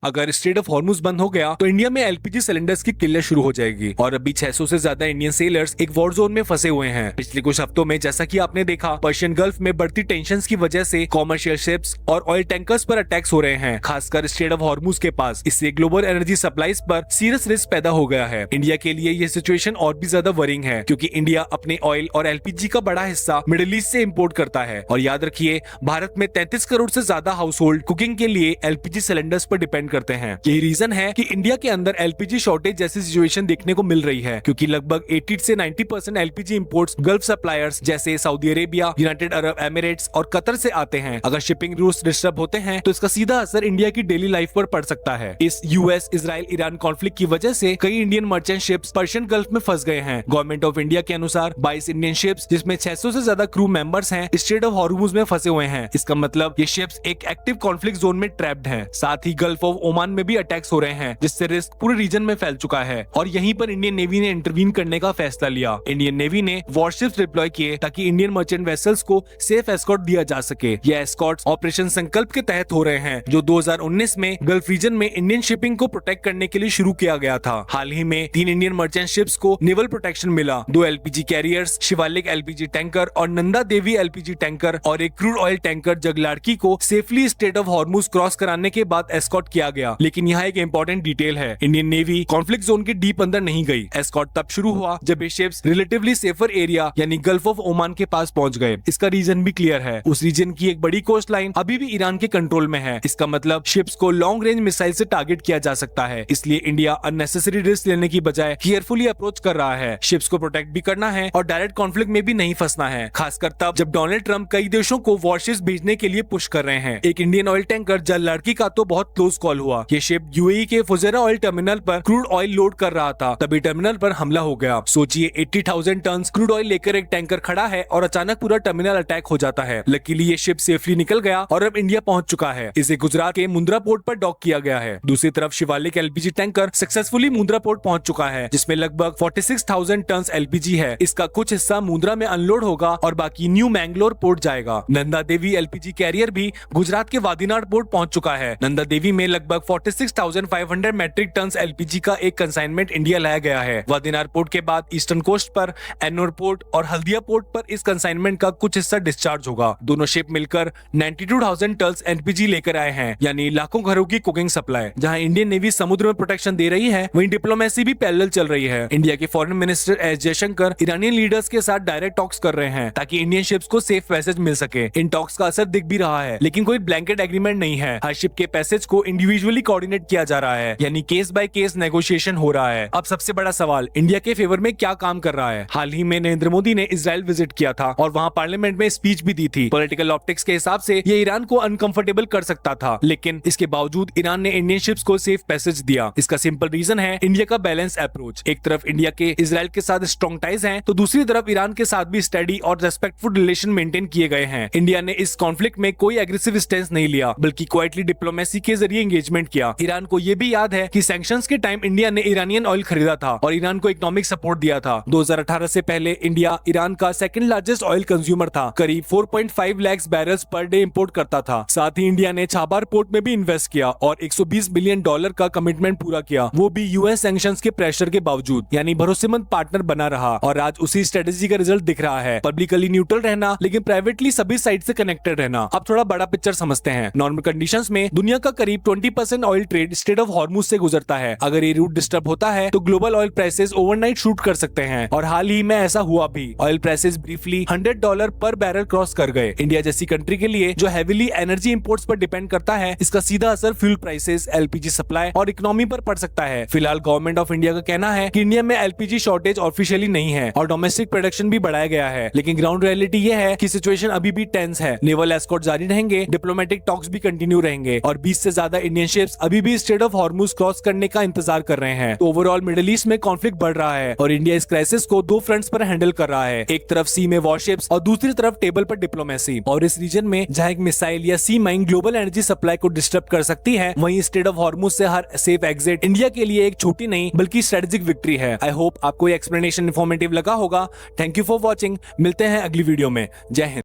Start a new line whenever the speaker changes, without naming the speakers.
अगर straight of Hormuz बंद हो गया तो इंडिया में एलपीजी सिलेंडर्स की किल्लत शुरू हो जाएगी और अभी 600 से ज्यादा इंडियन सेलर्स एक वॉर जोन में फंसे हुए हैं। पिछले कुछ हफ्तों में जैसा कि आपने देखा, पर्शियन गल्फ में बढ़ती टेंशन की वजह से कॉमर्शियल शिप्स और ऑयल टैंकर्स पर अटैक्स हो रहे हैं, खासकर स्ट्रेट ऑफ हॉर्मुज के पास। इससे ग्लोबल एनर्जी सप्लाईज पर सीरियस रिस्क पैदा हो गया है। इंडिया के लिए ये सिचुएशन और भी ज्यादा वरिंग है क्योंकि इंडिया अपने ऑयल और एलपीजी का बड़ा हिस्सा मिडिल ईस्ट से इंपोर्ट करता है और याद रखिए, भारत में 33 करोड़ से ज्यादा हाउस होल्ड कुकिंग के लिए एलपीजी सिलेंडर्स पर डिपेंड करते हैं। यही रीजन है कि इंडिया के अंदर एलपीजी शॉर्टेज जैसी सिचुएशन देखने को मिल रही है क्योंकि लगभग 80 से 90% एलपीजी इंपोर्ट्स गल्फ सप्लायर्स जैसे Saudi Arabia, United Arab Emirates और कतर से आते हैं। अगर शिपिंग रूट्स डिस्टर्ब होते हैं तो इसका सीधा असर इंडिया की डेली लाइफ पर पड़ सकता है। इस यूएस इजराइल ईरान कॉन्फ्लिक्ट की वजह से कई Indian merchant ships Persian gulf में फंस गए हैं। गवर्नमेंट ऑफ इंडिया के अनुसार 22 इंडियन शिप्स जिसमें 600 से ज्यादा क्रू मेंबर्स हैं स्ट्रेट ऑफ हॉर्मुज में फंसे हुए हैं। इसका मतलब ये शिप्स एक एक्टिव कॉन्फ्लिक्ट जोन में ट्रैप्ड हैं। साथ ही गल्फ ऑफ ओमान में भी अटैक्स हो रहे हैं जिससे रिस्क पूरे रीजन में फैल चुका है और यहीं पर इंडियन नेवी ने इंटरवीन करने का फैसला लिया। इंडियन नेवी ने वॉरशिप्स डिप्लॉय किए ताकि इंडियन मर्चेंट वेसल्स को सेफ एस्कॉर्ट दिया जा सके। ये एस्कॉर्ट्स ऑपरेशन संकल्प के तहत हो रहे हैं जो 2019 में गल्फ रीजन में इंडियन शिपिंग को प्रोटेक्ट करने के लिए शुरू किया गया था। हाल ही में 3 इंडियन मर्चेंट शिप्स को नेवल प्रोटेक्शन मिला। 2 LPG carriers, Shivalik LPG tanker और नंदा देवी एलपीजी टैंकर और एक क्रूड ऑयल टैंकर जगलाड़की को safely straight of Hormuz cross कराने के बाद एस्कॉर्ट किया गया। लेकिन यहाँ एक इंपॉर्टेंट डिटेल है, इंडियन नेवी कॉन्फ्लिक्ट जोन के डीप अंदर नहीं गई। एस्कॉर्ट तब शुरू हुआ जब ये शिप्स रिलेटिवली सेफर एरिया यानी गल्फ ऑफ ओमान के पास पहुंच गए। इसका रीजन भी क्लियर है, उस रीजन की एक बड़ी कोस्ट लाइन अभी भी ईरान के कंट्रोल में है। इसका मतलब शिप्स को लॉन्ग रेंज मिसाइल से टारगेट किया जा सकता है। इसलिए इंडिया अननेसेसरी रिस्क लेने की बजाय केयरफुली अप्रोच कर रहा है। शिप्स को प्रोटेक्ट भी करना है और डायरेक्ट कॉन्फ्लिक्ट में भी नहीं फंसना है, खासकर तब जब डोनाल्ड ट्रंप कई देशों को वॉरशिप्स भेजने के लिए पुश कर रहे हैं। एक इंडियन ऑयल टैंकर जललाड़की का तो बहुत क्लोज कॉल हुआ। ये शिप यूएई के फुजेरा ऑयल टर्मिनल पर क्रूड ऑयल लोड कर रहा था, तभी टर्मिनल पर हमला हो गया। सोचिए 80,000 टन क्रूड ऑयल लेकर एक टैंकर खड़ा है और अचानक पूरा टर्मिनल अटैक हो जाता है। लकीली ये शिप सेफली निकल गया और अब इंडिया पहुंच चुका है। इसे गुजरात के मुंद्रा पोर्ट पर डॉक किया गया है। दूसरी तरफ Shivalik LPG tanker successfully Mundra port पहुंच चुका है जिसमें लगभग 46,000 टन एलपीजी है। इसका कुछ हिस्सा मुंद्रा में अनलोड होगा और बाकी न्यू मैंगलोर पोर्ट जाएगा। नंदा देवी एलपीजी कैरियर भी गुजरात के वादीनाड पोर्ट पहुंच चुका है। नंदा देवी में लगभग 46,500 मैट्रिक टन एलपीजी का एक कंसाइनमेंट इंडिया लाया गया है। वादीनाड पोर्ट के बाद ईस्टर्न कोस्ट पर एन्नोर पोर्ट और हल्दिया पोर्ट पर इस कंसाइनमेंट का कुछ हिस्सा डिस्चार्ज होगा। दोनों शिप मिलकर 92,000 टन एलपीजी लेकर आए हैं, यानी लाखों घरों की कुकिंग सप्लाई। जहां इंडियन नेवी समुद्र में प्रोटेक्शन दे रही है, वहीं डिप्लोमेसी भी पैरेलल चल रही है। इंडिया के foreign minister S Jaishankar Iranian leaders के साथ डायरेक्ट टॉक्स कर रहे हैं ताकि इंडियन शिप्स को सेफ पैसेज मिल सके। इन टॉक्स का असर दिख भी रहा है, लेकिन कोई ब्लैंकेट एग्रीमेंट नहीं है। हर शिप के पैसेज को इंडिविजुअली कोऑर्डिनेट किया जा रहा है, यानी केस बाय केस नेगोशिएशन हो रहा है। अब सबसे बड़ा सवाल, इंडिया के फेवर में क्या काम कर रहा है? हाल ही में नरेंद्र मोदी ने इजराइल विजिट किया था और वहां पार्लियामेंट में स्पीच भी दी थी। पॉलिटिकल ऑप्टिक्स के हिसाब से ये ईरान को अनकंफर्टेबल कर सकता था, लेकिन इसके बावजूद ईरान ने इंडियन शिप्स को सेफ पैसेज दिया। इसका सिंपल रीजन है इंडिया का बैलेंस अप्रोच। एक तरफ इंडिया के इजराइल के साथ स्ट्रॉन्ग टाइज हैं, तो दूसरी तरफ ईरान के साथ भी स्टडी और रेस्पेक्टफुल रिलेशन मेंटेन किए गए हैं। इंडिया ने इस कॉन्फ्लिक्ट में कोई एग्रेसिव स्टेंस नहीं लिया, बल्कि क्वाइटली डिप्लोमेसी के जरिए एंगेजमेंट किया। ईरान को यह भी याद है कि सैंक्शंस के टाइम इंडिया ने ईरानियन ऑयल खरीदा था और ईरान को इकोनॉमिक सपोर्ट दिया था। 2018 से पहले इंडिया ईरान का सेकंड लार्जेस्ट ऑयल कंज्यूमर था, करीब 4.5 lakh barrels per day import करता था। साथ ही इंडिया ने छाबार पोर्ट में भी इन्वेस्ट किया और $120 बिलियन का कमिटमेंट पूरा किया, वो भी यूएस सैंक्शंस के प्रेशर के बावजूद। यानी भरोसेमंद पार्टनर बना रहा और आज उसी स्ट्रेटेजी का रिजल्ट दिख रहा है। पब्लिकली न्यूट्रल रहना, लेकिन प्राइवेटली सभी साइड से कनेक्टेड रहना। अब थोड़ा बड़ा पिक्चर समझते हैं। नॉर्मल कंडीशंस में दुनिया का करीब 20% oil trade straight of Hormuz से गुजरता है। अगर ये रूट डिस्टर्ब होता है तो global oil prices overnight shoot कर सकते हैं और हाल ही में ऐसा हुआ भी। ऑयल प्राइसेस ब्रीफली $100 पर बैरल क्रॉस कर गए। इंडिया जैसी कंट्री के लिए जो हैवीली एनर्जी इंपोर्ट्स पर डिपेंड करता है, इसका सीधा असर फ्यूल प्राइसेस, एलपीजी सप्लाई और इकोनॉमी पर पड़ सकता है। फिलहाल गवर्नमेंट ऑफ इंडिया का कहना है कि इंडिया में एलपीजी शॉर्टेज ऑफिशियली नहीं है और डोमेस्टिक प्रोडक्शन भी बढ़ाया गया है, लेकिन ग्राउंड रियलिटी ये है कि सिचुएशन अभी भी टेंस है। नेवल एस्कॉर्ट जारी रहेंगे, डिप्लोमेटिक टॉक्स भी कंटिन्यू रहेंगे और 20 से ज्यादा इंडियन शिप्स अभी भी स्ट्रेट ऑफ हॉर्मुज क्रॉस करने का इंतजार कर रहे हैं। तो ओवरऑल मिडिल ईस्ट में कॉन्फ्लिक्ट बढ़ रहा है और इंडिया इस क्राइसिस को 2 फ्रंट्स पर हैंडल कर रहा है। एक तरफ सी में वॉरशिप्स और दूसरी तरफ टेबल पर डिप्लोमेसी। और इस रीजन में जहां एक मिसाइल या सी माइन ग्लोबल एनर्जी सप्लाई को डिस्टर्ब कर सकती है, वहीं स्ट्रेट ऑफ हॉर्मुज से हर सेफ एग्जिट इंडिया के लिए एक छोटी नहीं बल्कि स्ट्रेटेजिक विक्ट्री है। आई होप आपको ये एक्सप्लेनेशन इन्फॉर्मेटिव लगा होगा। Thank you for watching. मिलते हैं अगली वीडियो में। जय हिंद।